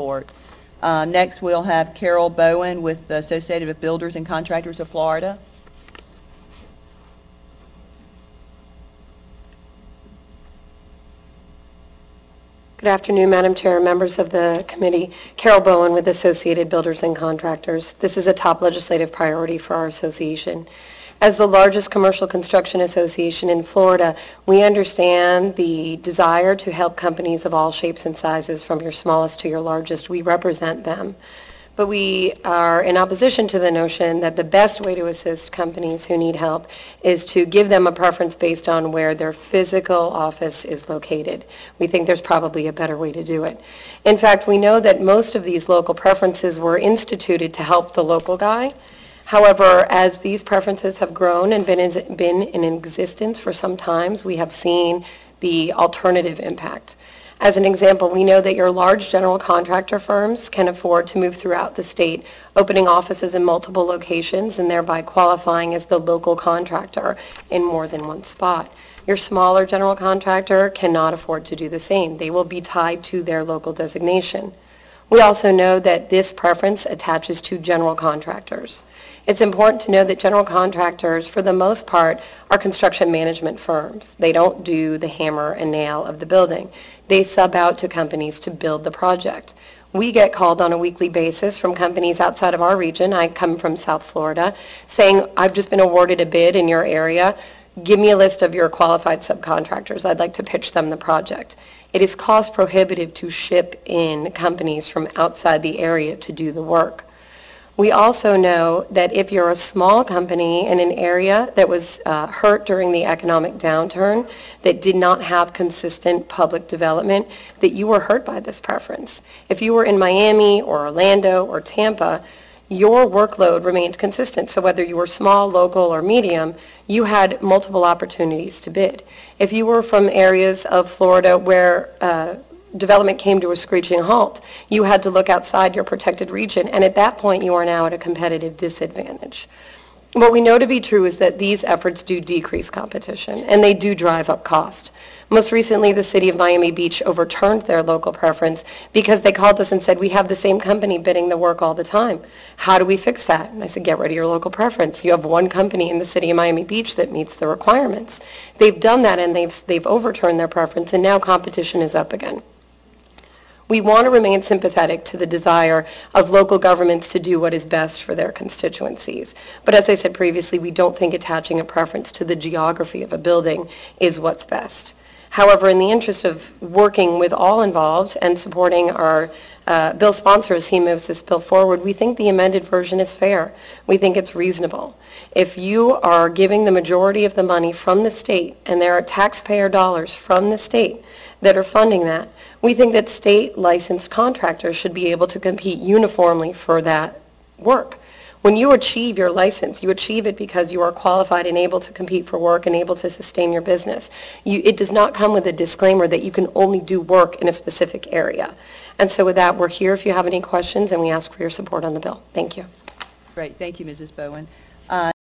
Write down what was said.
support. Next, we'll have Carol Bowen with the Associated with Builders and Contractors of Florida. Good afternoon, Madam Chair, members of the committee. Carol Bowen with Associated Builders and Contractors. This is a top legislative priority for our association. As the largest commercial construction association in Florida, we understand the desire to help companies of all shapes and sizes, from your smallest to your largest. We represent them. But we are in opposition to the notion that the best way to assist companies who need help is to give them a preference based on where their physical office is located. We think there's probably a better way to do it. In fact, we know that most of these local preferences were instituted to help the local guy. However, as these preferences have grown and been in existence for some time, we have seen the alternative impact. As an example, we know that your large general contractor firms can afford to move throughout the state, opening offices in multiple locations and thereby qualifying as the local contractor in more than one spot. Your smaller general contractor cannot afford to do the same. They will be tied to their local designation. We also know that this preference attaches to general contractors. It's important to know that general contractors, for the most part, are construction management firms. They don't do the hammer and nail of the building. They sub out to companies to build the project. We get called on a weekly basis from companies outside of our region. I come from South Florida, saying, I've just been awarded a bid in your area. Give me a list of your qualified subcontractors. I'd like to pitch them the project. It is cost prohibitive to ship in companies from outside the area to do the work. We also know that if you're a small company in an area that was hurt during the economic downturn, that did not have consistent public development, that you were hurt by this preference. If you were in Miami or Orlando or Tampa, your workload remained consistent. So whether you were small, local, or medium, you had multiple opportunities to bid. If you were from areas of Florida where development came to a screeching halt, you had to look outside your protected region, and at that point you are now at a competitive disadvantage. What we know to be true is that these efforts do decrease competition, and they do drive up cost. Most recently, the city of Miami Beach overturned their local preference because they called us and said, we have the same company bidding the work all the time. How do we fix that? And I said, get rid of your local preference. You have one company in the city of Miami Beach that meets the requirements. They've done that, and they've overturned their preference, and now competition is up again. We want to remain sympathetic to the desire of local governments to do what is best for their constituencies. But as I said previously, we don't think attaching a preference to the geography of a building is what's best. However, in the interest of working with all involved and supporting our bill sponsor as he moves this bill forward, we think the amended version is fair. We think it's reasonable. If you are giving the majority of the money from the state, and there are taxpayer dollars from the state that are funding that, we think that state licensed contractors should be able to compete uniformly for that work. When you achieve your license, you achieve it because you are qualified and able to compete for work and able to sustain your business. It does not come with a disclaimer that you can only do work in a specific area. And so with that, we're here if you have any questions, and we ask for your support on the bill. Thank you. Great. Thank you, Mrs. Bowen.